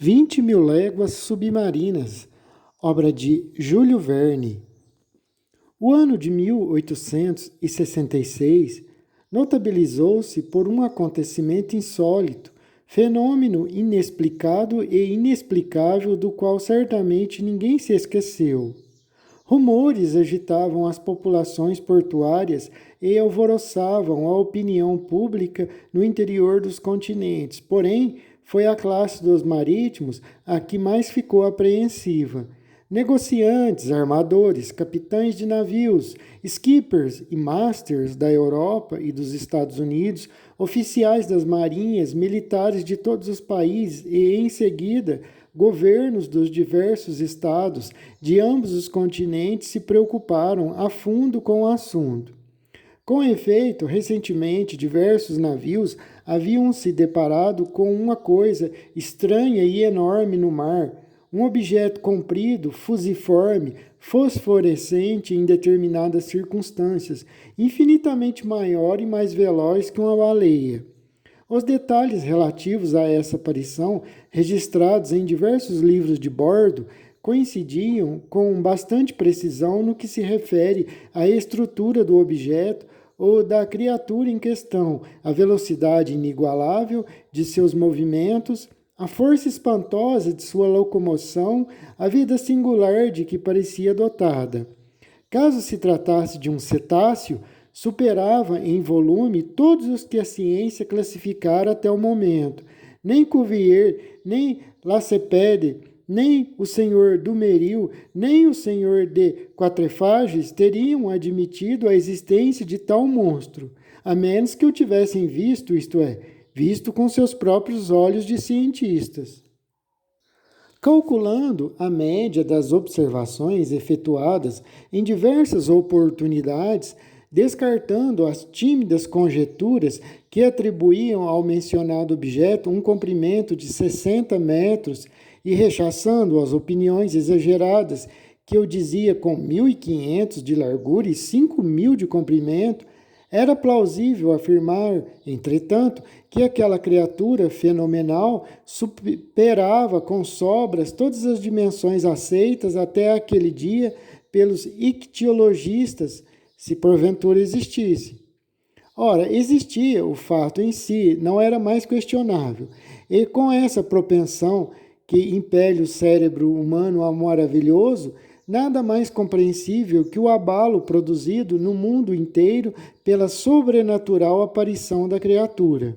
20.000 léguas submarinas, obra de Júlio Verne. O ano de 1866 notabilizou-se por um acontecimento insólito, fenômeno inexplicado e inexplicável do qual certamente ninguém se esqueceu. Rumores agitavam as populações portuárias e alvoroçavam a opinião pública no interior dos continentes. Porém, foi a classe dos marítimos a que mais ficou apreensiva. Negociantes, armadores, capitães de navios, skippers e masters da Europa e dos Estados Unidos, oficiais das marinhas, militares de todos os países e, em seguida, governos dos diversos estados de ambos os continentes se preocuparam a fundo com o assunto. Com efeito, recentemente, diversos navios haviam se deparado com uma coisa estranha e enorme no mar, um objeto comprido, fusiforme, fosforescente em determinadas circunstâncias, infinitamente maior e mais veloz que uma baleia. Os detalhes relativos a essa aparição, registrados em diversos livros de bordo, coincidiam com bastante precisão no que se refere à estrutura do objeto ou da criatura em questão, a velocidade inigualável de seus movimentos, a força espantosa de sua locomoção, a vida singular de que parecia dotada. Caso se tratasse de um cetáceo, superava em volume todos os que a ciência classificara até o momento. Nem Cuvier, nem Lacépède, nem o senhor Dumeril, nem o senhor de Quatrefages teriam admitido a existência de tal monstro, a menos que o tivessem visto, isto é, visto com seus próprios olhos de cientistas. Calculando a média das observações efetuadas em diversas oportunidades, descartando as tímidas conjecturas que atribuíam ao mencionado objeto um comprimento de 60 metros e rechaçando as opiniões exageradas que eu dizia com 1.500 de largura e 5.000 de comprimento, era plausível afirmar, entretanto, que aquela criatura fenomenal superava com sobras todas as dimensões aceitas até aquele dia pelos ictiologistas, se porventura existisse. Ora, existia, o fato em si não era mais questionável, e com essa propensão que impele o cérebro humano ao maravilhoso, nada mais compreensível que o abalo produzido no mundo inteiro pela sobrenatural aparição da criatura.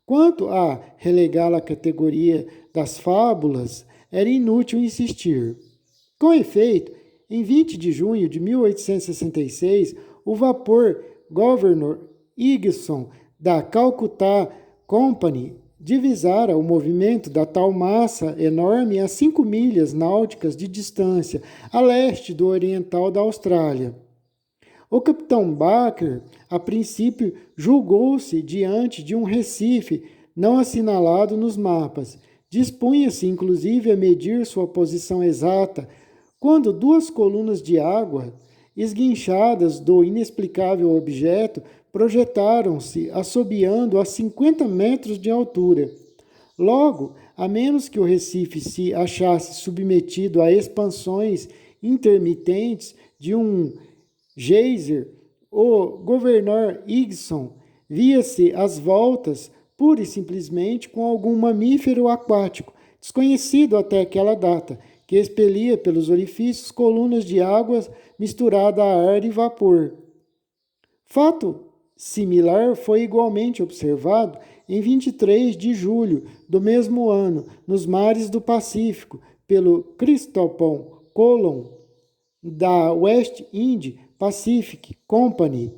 Quanto a relegá-la à categoria das fábulas, era inútil insistir. Com efeito, em 20 de junho de 1866, o vapor Governor Higginson da Calcutta Company divisara o movimento da tal massa enorme a 5 milhas náuticas de distância, a leste do oriental da Austrália. O capitão Baker, a princípio, julgou-se diante de um recife não assinalado nos mapas. Dispunha-se, inclusive, a medir sua posição exata, quando 2 colunas de água, esguinchadas do inexplicável objeto, projetaram-se, assobiando a 50 metros de altura. Logo, a menos que o Recife se achasse submetido a expansões intermitentes de um geyser, o governor Higginson via-se às voltas, pura e simplesmente com algum mamífero aquático, desconhecido até aquela data, que expelia pelos orifícios colunas de água misturada a ar e vapor. Fato similar foi igualmente observado em 23 de julho do mesmo ano, nos mares do Pacífico, pelo Christopher Colon, da West India Pacific Company,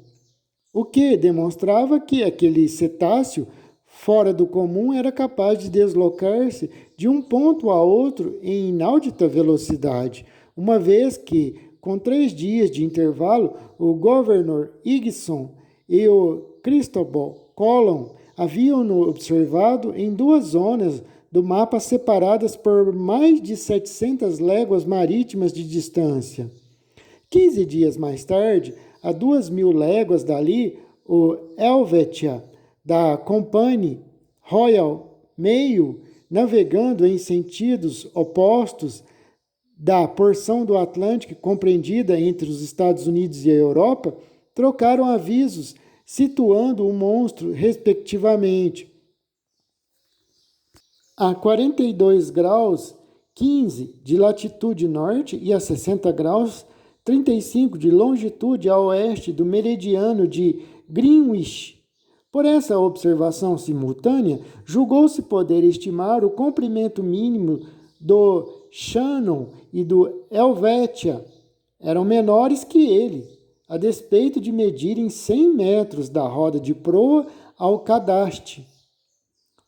o que demonstrava que aquele cetáceo fora do comum era capaz de deslocar-se de um ponto a outro em inaudita velocidade, uma vez que, com 3 dias de intervalo, o governor Higginson e o Christopher Colon haviam-no observado em 2 zonas do mapa separadas por mais de 700 léguas marítimas de distância. 15 dias mais tarde, a 2.000 léguas dali, o Helvetia, da Compagnie Royal Mail, navegando em sentidos opostos da porção do Atlântico compreendida entre os Estados Unidos e a Europa, trocaram avisos situando o monstro, respectivamente, a 42 graus 15 de latitude norte e a 60 graus 35 de longitude a oeste do meridiano de Greenwich. Por essa observação simultânea, julgou-se poder estimar o comprimento mínimo do Shannon e do Helvetia. Eram menores que ele, a despeito de medirem 100 metros da roda de proa ao cadaste.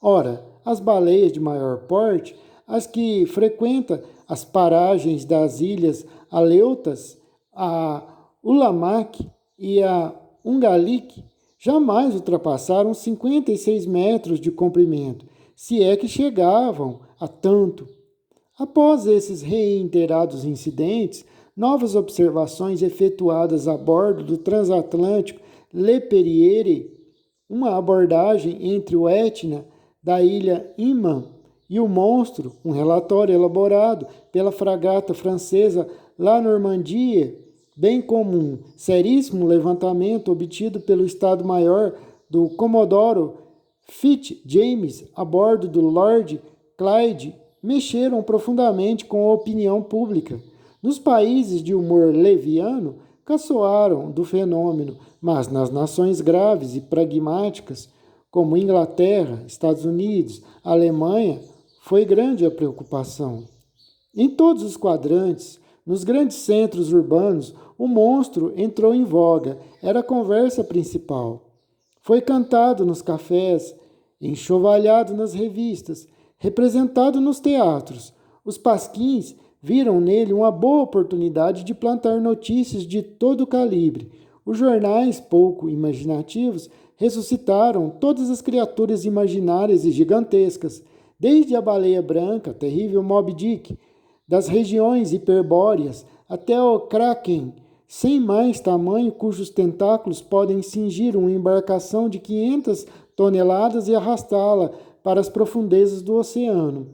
Ora, as baleias de maior porte, as que frequentam as paragens das ilhas Aleutas, a Ulamac e a Ungalik, jamais ultrapassaram 56 metros de comprimento, se é que chegavam a tanto. Após esses reiterados incidentes, novas observações efetuadas a bordo do transatlântico Le Perrier, uma abordagem entre o Etna da ilha Imman e o monstro, um relatório elaborado pela fragata francesa La Normandie, bem como um seríssimo levantamento obtido pelo Estado-Maior do Comodoro Fitzjames a bordo do Lord Clyde, mexeram profundamente com a opinião pública. Nos países de humor leviano, caçoaram do fenômeno, mas nas nações graves e pragmáticas, como Inglaterra, Estados Unidos, Alemanha, foi grande a preocupação. Em todos os quadrantes, nos grandes centros urbanos, o monstro entrou em voga, era a conversa principal. Foi cantado nos cafés, enxovalhado nas revistas, representado nos teatros. Os pasquins viram nele uma boa oportunidade de plantar notícias de todo calibre. Os jornais, pouco imaginativos, ressuscitaram todas as criaturas imaginárias e gigantescas, desde a baleia branca, terrível Moby Dick, das regiões hiperbóreas até o Kraken, sem mais tamanho, cujos tentáculos podem cingir uma embarcação de 500 toneladas e arrastá-la para as profundezas do oceano.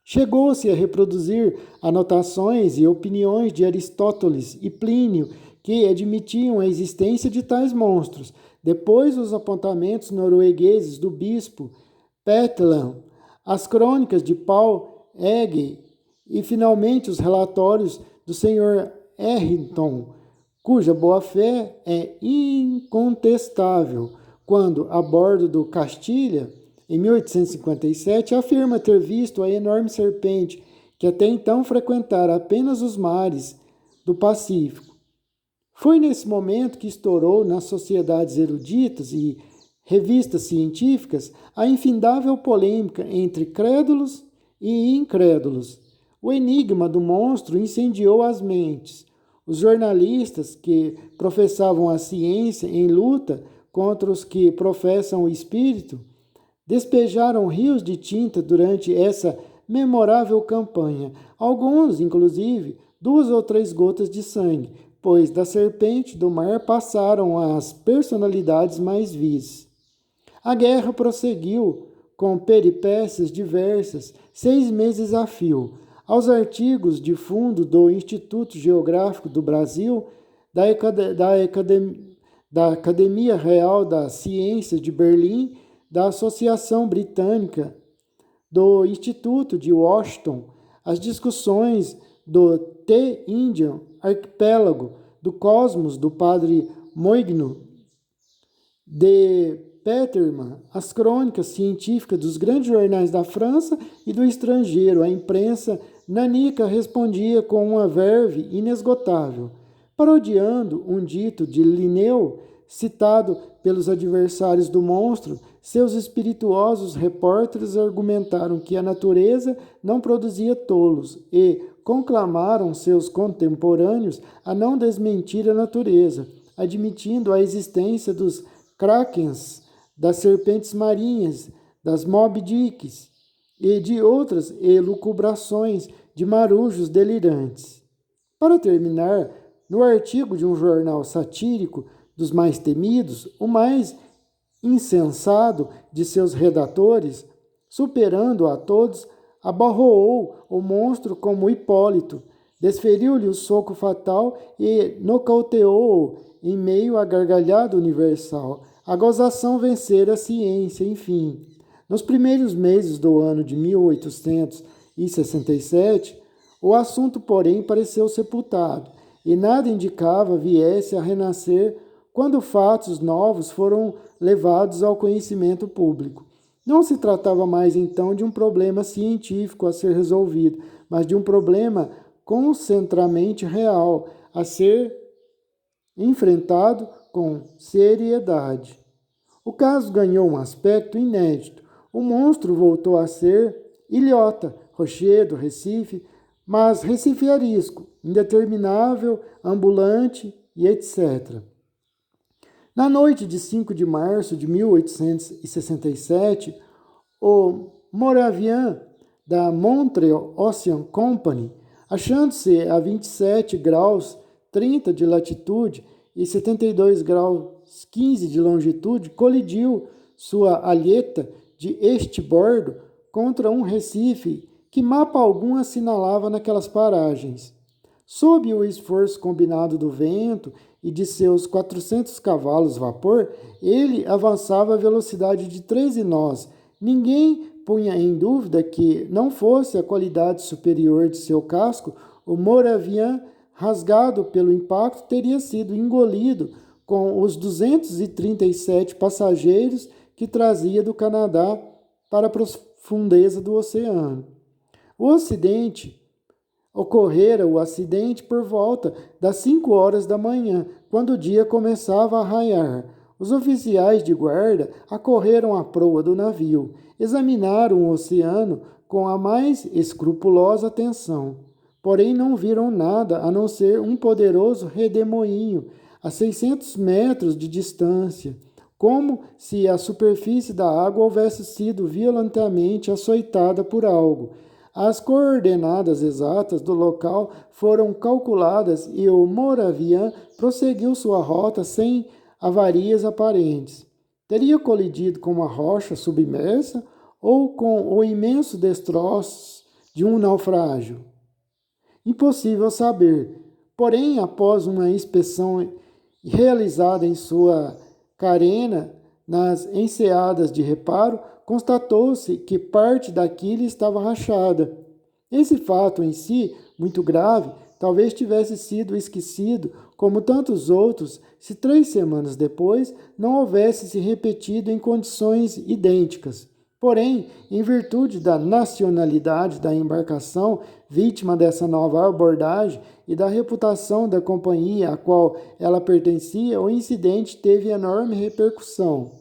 Chegou-se a reproduzir anotações e opiniões de Aristóteles e Plínio que admitiam a existência de tais monstros. Depois, os apontamentos noruegueses do bispo Petland, as crônicas de Paul Egge e, finalmente, os relatórios do Sr. Errington, cuja boa-fé é incontestável, quando, a bordo do Castilha, em 1857, afirma ter visto a enorme serpente que até então frequentara apenas os mares do Pacífico. Foi nesse momento que estourou nas sociedades eruditas e revistas científicas a infindável polêmica entre crédulos e incrédulos. O enigma do monstro incendiou as mentes. Os jornalistas que professavam a ciência em luta contra os que professam o espírito despejaram rios de tinta durante essa memorável campanha, alguns, inclusive, 2 ou 3 gotas de sangue, pois da serpente do mar passaram as personalidades mais vis. A guerra prosseguiu com peripécias diversas, 6 meses a fio. Aos artigos de fundo do Instituto Geográfico do Brasil, da Academia Real das Ciências de Berlim, da Associação Britânica, do Instituto de Washington, as discussões do The Indian Arquipélago, do Cosmos, do padre Moigno, de Petermann, as crônicas científicas dos grandes jornais da França e do estrangeiro, a imprensa nanica respondia com uma verve inesgotável, parodiando um dito de Linneu, citado pelos adversários do monstro. Seus espirituosos repórteres argumentaram que a natureza não produzia tolos e conclamaram seus contemporâneos a não desmentir a natureza, admitindo a existência dos krakens, das serpentes marinhas, das Moby Dicks e de outras elucubrações de marujos delirantes. Para terminar, no artigo de um jornal satírico dos mais temidos, o mais insensado de seus redatores, Superando a todos, abarroou o monstro como Hipólito, desferiu-lhe o soco fatal e nocauteou-o em meio à gargalhada universal. A gozação vencera a ciência, enfim. Nos primeiros meses do ano de 1867, o assunto, porém, pareceu sepultado, e nada indicava viesse a renascer quando fatos novos foram levados ao conhecimento público. Não se tratava mais, então, de um problema científico a ser resolvido, mas de um problema concentramente real, a ser enfrentado com seriedade. O caso ganhou um aspecto inédito. O monstro voltou a ser ilhota, rochedo, Recife, mas Recife arisco, indeterminável, ambulante e etc. Na noite de 5 de março de 1867, o Moravian, da Montreal Ocean Company, achando-se a 27 graus 30 de latitude e 72 graus 15 de longitude, colidiu sua alheta de bordo contra um recife que mapa algum assinalava naquelas paragens. Sob o esforço combinado do vento e de seus 400 cavalos vapor, ele avançava a velocidade de 13 nós. Ninguém punha em dúvida que, não fosse a qualidade superior de seu casco, o Moravian, rasgado pelo impacto, teria sido engolido com os 237 passageiros que trazia do Canadá para a profundeza do oceano. Ocorrera o acidente por volta das 5 horas da manhã, quando o dia começava a raiar. Os oficiais de guarda acorreram à proa do navio, examinaram o oceano com a mais escrupulosa atenção. Porém, não viram nada a não ser um poderoso redemoinho a 600 metros de distância, como se a superfície da água houvesse sido violentamente açoitada por algo. As coordenadas exatas do local foram calculadas e o Moravian prosseguiu sua rota sem avarias aparentes. Teria colidido com uma rocha submersa ou com o imenso destroço de um naufrágio? Impossível saber. Porém, após uma inspeção realizada em sua carena nas enseadas de reparo, constatou-se que parte da quilha estava rachada. Esse fato em si, muito grave, talvez tivesse sido esquecido, como tantos outros, se 3 semanas depois não houvesse se repetido em condições idênticas. Porém, em virtude da nacionalidade da embarcação, vítima dessa nova abordagem, e da reputação da companhia a qual ela pertencia, o incidente teve enorme repercussão.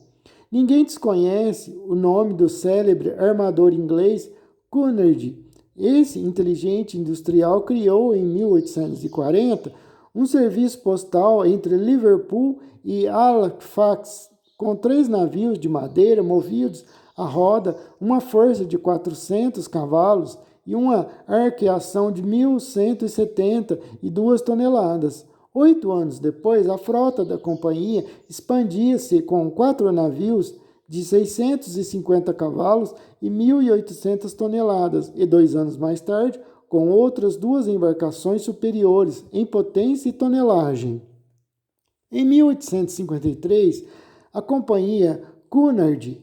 Ninguém desconhece o nome do célebre armador inglês Cunard. Esse inteligente industrial criou, em 1840, um serviço postal entre Liverpool e Halifax, com 3 navios de madeira movidos a roda, uma força de 400 cavalos e uma arqueação de 1.172 toneladas. 8 anos depois, a frota da companhia expandia-se com 4 navios de 650 cavalos e 1.800 toneladas, e 2 anos mais tarde, com outras 2 embarcações superiores em potência e tonelagem. Em 1853, a companhia Cunard,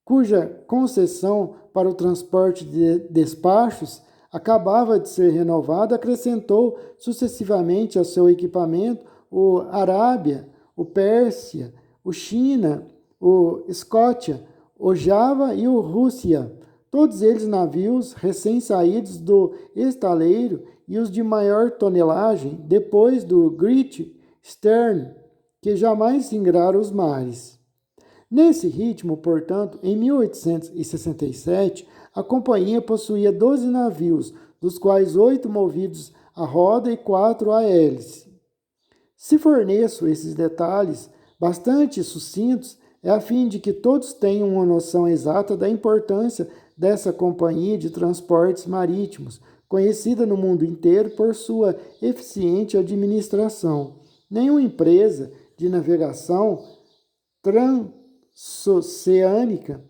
cuja concessão para o transporte de despachos acabava de ser renovada, acrescentou sucessivamente ao seu equipamento o Arábia, o Pérsia, o China, o Escócia, o Java e o Rússia, todos eles navios recém-saídos do estaleiro e os de maior tonelagem, depois do Great Stern, que jamais singraram os mares. Nesse ritmo, portanto, em 1867, a companhia possuía 12 navios, dos quais 8 movidos a roda e 4 a hélice. Se forneço esses detalhes bastante sucintos, é a fim de que todos tenham uma noção exata da importância dessa companhia de transportes marítimos, conhecida no mundo inteiro por sua eficiente administração. Nenhuma empresa de navegação transoceânica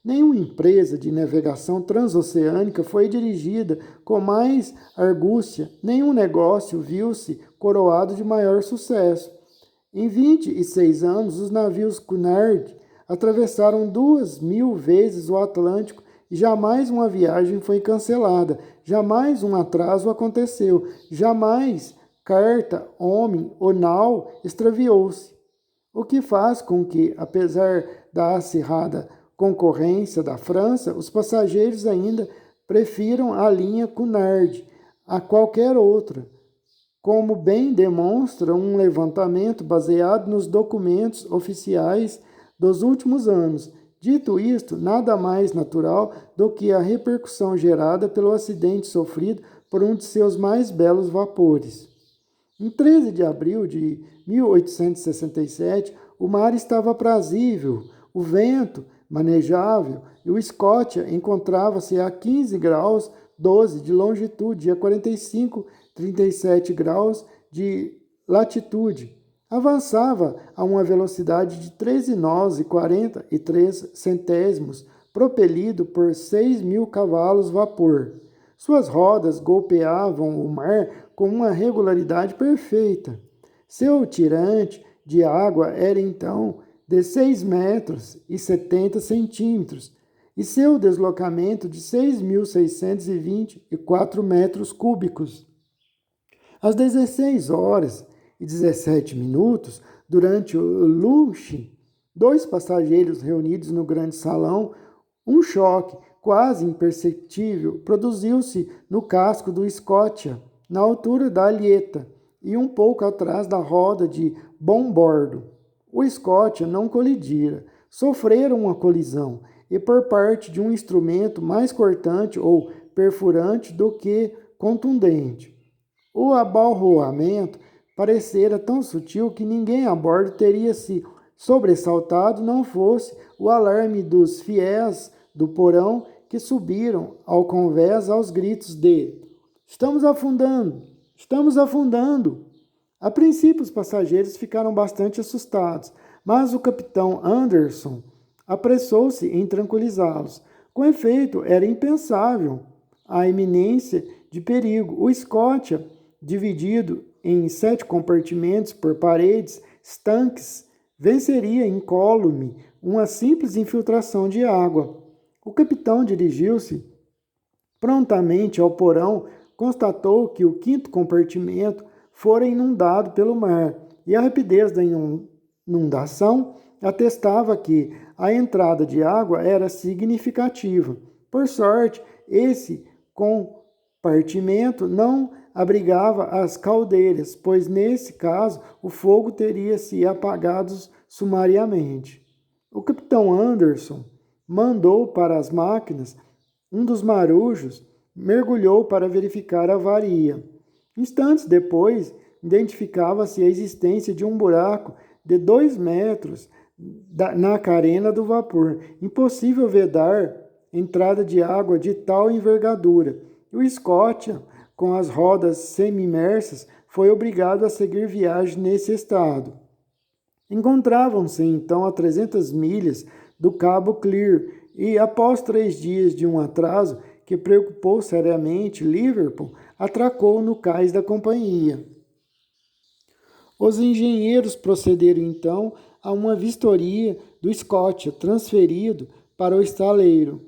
Nenhuma empresa de navegação transoceânica foi dirigida com mais argúcia, nenhum negócio viu-se coroado de maior sucesso. Em 26 anos, os navios Cunard atravessaram 2.000 vezes o Atlântico e jamais uma viagem foi cancelada, jamais um atraso aconteceu, jamais carta, homem ou nau extraviou-se. O que faz com que, apesar da acirrada concorrência da França, os passageiros ainda prefiram a linha Cunard a qualquer outra, como bem demonstra um levantamento baseado nos documentos oficiais dos últimos anos. Dito isto, nada mais natural do que a repercussão gerada pelo acidente sofrido por um de seus mais belos vapores. Em 13 de abril de 1867, o mar estava aprazível, o vento manejável e o Scotia encontrava-se a 15 graus 12 de longitude e a 45,37 graus de latitude. Avançava a uma velocidade de 13 nós e 43 centésimos, propelido por 6.000 cavalos vapor. Suas rodas golpeavam o mar com uma regularidade perfeita. Seu tirante de água era então de 6 metros e 70 centímetros e seu deslocamento de 6.624 metros cúbicos. Às 16 horas e 17 minutos, durante o lunch, dois passageiros reunidos no grande salão, um choque quase imperceptível produziu-se no casco do Scotia, na altura da alheta e um pouco atrás da roda de bom bordo. O Scotia não colidira, sofreram uma colisão, e por parte de um instrumento mais cortante ou perfurante do que contundente. O abalroamento parecera tão sutil que ninguém a bordo teria se sobressaltado não fosse o alarme dos fiéis do porão que subiram ao convés aos gritos de "Estamos afundando! Estamos afundando!". A princípio, os passageiros ficaram bastante assustados, mas o capitão Anderson apressou-se em tranquilizá-los. Com efeito, era impensável a iminência de perigo. O Scotia, dividido em 7 compartimentos por paredes estanques, venceria incólume uma simples infiltração de água. O capitão dirigiu-se prontamente ao porão, constatou que o 5º compartimento fora inundado pelo mar, e a rapidez da inundação atestava que a entrada de água era significativa. Por sorte, esse compartimento não abrigava as caldeiras, pois nesse caso o fogo teria se apagado sumariamente. O capitão Anderson mandou para as máquinas. Um dos marujos mergulhou para verificar a avaria. Instantes depois, identificava-se a existência de um buraco de 2 metros na carena do vapor. Impossível vedar entrada de água de tal envergadura. O Scotia, com as rodas semi-imersas, foi obrigado a seguir viagem nesse estado. Encontravam-se então a 300 milhas do Cabo Clear e, após 3 dias de um atraso que preocupou seriamente Liverpool, atracou no cais da companhia. Os engenheiros procederam então a uma vistoria do Scotia, transferido para o estaleiro.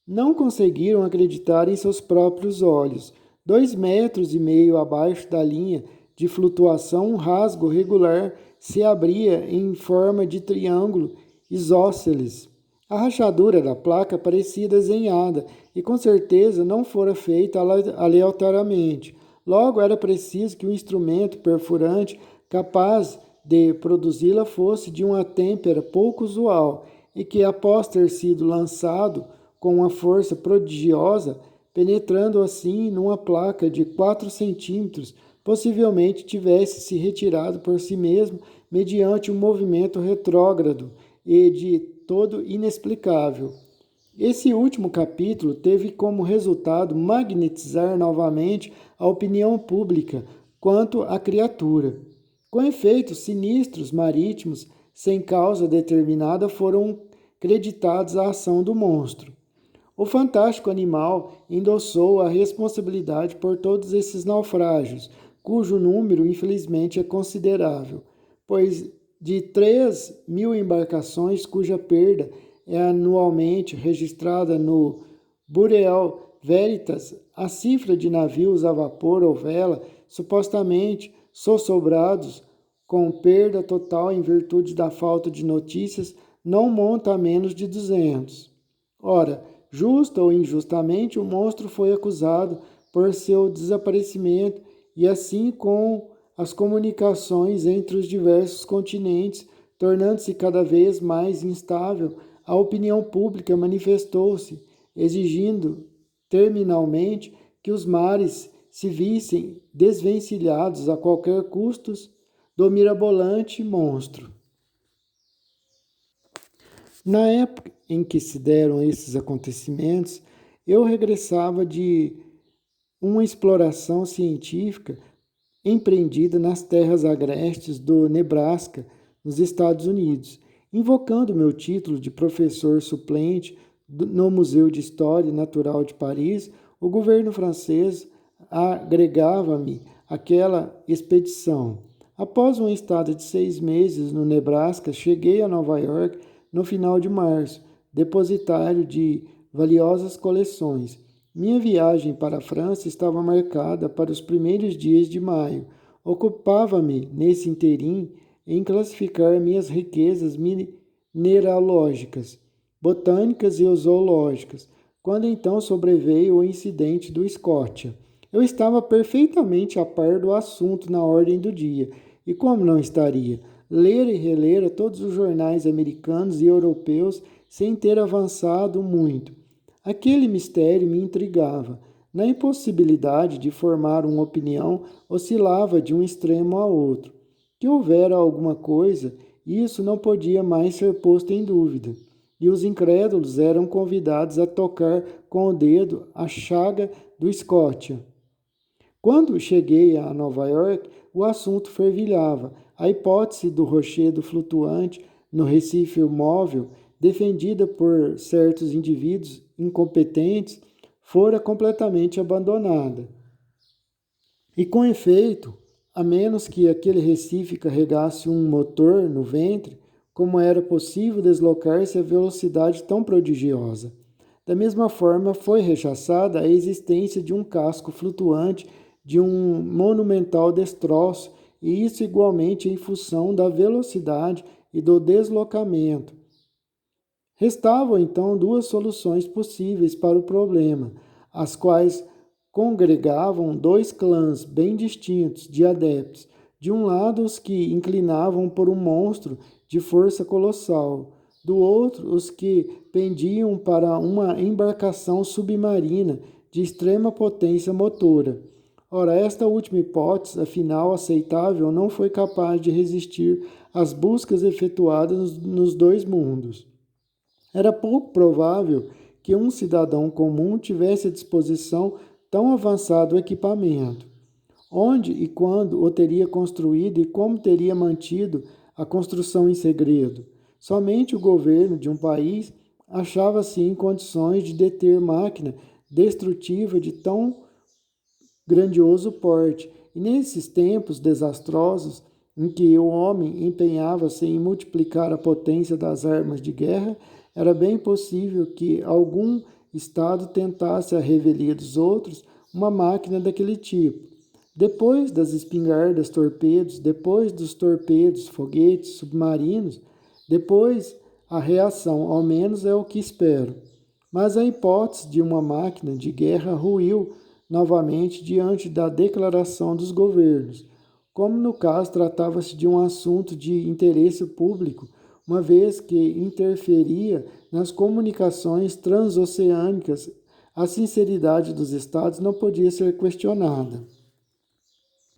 Não conseguiram acreditar em seus próprios olhos. 2,5 metros abaixo da linha de flutuação, um rasgo regular se abria em forma de triângulo isósceles. A rachadura da placa parecia desenhada e com certeza não fora feita aleatoriamente. Logo, era preciso que o instrumento perfurante capaz de produzi-la fosse de uma têmpera pouco usual e que, após ter sido lançado com uma força prodigiosa, penetrando assim numa placa de 4 centímetros, possivelmente tivesse se retirado por si mesmo mediante um movimento retrógrado e de todo inexplicável. Esse último capítulo teve como resultado magnetizar novamente a opinião pública quanto à criatura. Com efeito, sinistros marítimos sem causa determinada foram creditados à ação do monstro. O fantástico animal endossou a responsabilidade por todos esses naufrágios, cujo número, infelizmente, é considerável, pois de 3.000 embarcações cuja perda é anualmente registrada no Bureau Veritas, a cifra de navios a vapor ou vela supostamente sossobrados com perda total em virtude da falta de notícias não monta a menos de 200. Ora, justa ou injustamente, o monstro foi acusado por seu desaparecimento e assim com as comunicações entre os diversos continentes, tornando-se cada vez mais instável, a opinião pública manifestou-se, exigindo terminalmente que os mares se vissem desvencilhados a qualquer custo do mirabolante monstro. Na época em que se deram esses acontecimentos, eu regressava de uma exploração científica empreendida nas terras agrestes do Nebraska, nos Estados Unidos. Invocando meu título de professor suplente no Museu de História Natural de Paris, o governo francês agregava-me àquela expedição. Após uma estada de 6 meses no Nebraska, cheguei a Nova York no final de março, depositário de valiosas coleções. Minha viagem para a França estava marcada para os primeiros dias de maio. Ocupava-me, nesse interim, em classificar minhas riquezas mineralógicas, botânicas e zoológicas, quando então sobreveio o incidente do Scotia. Eu estava perfeitamente a par do assunto na ordem do dia, e como não estaria? Ler e reler todos os jornais americanos e europeus sem ter avançado muito. Aquele mistério me intrigava. Na impossibilidade de formar uma opinião, oscilava de um extremo a outro. Que houvera alguma coisa, isso não podia mais ser posto em dúvida. E os incrédulos eram convidados a tocar com o dedo a chaga do Scotia. Quando cheguei a Nova York, o assunto fervilhava. A hipótese do rochedo flutuante no Recife móvel, defendida por certos indivíduos incompetentes, fora completamente abandonada. E com efeito, a menos que aquele Recife carregasse um motor no ventre, como era possível deslocar-se a velocidade tão prodigiosa? Da mesma forma, foi rechaçada a existência de um casco flutuante de um monumental destroço, e isso igualmente em função da velocidade e do deslocamento. Restavam então 2 soluções possíveis para o problema, as quais congregavam 2 clãs bem distintos de adeptos. De um lado, os que inclinavam por um monstro de força colossal, do outro, os que pendiam para uma embarcação submarina de extrema potência motora. Ora, esta última hipótese, afinal aceitável, não foi capaz de resistir às buscas efetuadas nos 2 mundos. Era pouco provável que um cidadão comum tivesse à disposição tão avançado equipamento. Onde e quando o teria construído e como teria mantido a construção em segredo? Somente o governo de um país achava-se em condições de deter máquina destrutiva de tão grandioso porte. E nesses tempos desastrosos, em que o homem empenhava-se em multiplicar a potência das armas de guerra, era bem possível que algum Estado tentasse a revelia dos outros uma máquina daquele tipo. Depois das espingardas torpedos, depois dos torpedos, foguetes, submarinos, depois a reação, ao menos é o que espero. Mas a hipótese de uma máquina de guerra ruiu novamente diante da declaração dos governos. Como no caso tratava-se de um assunto de interesse público, uma vez que interferia nas comunicações transoceânicas, a sinceridade dos estados não podia ser questionada.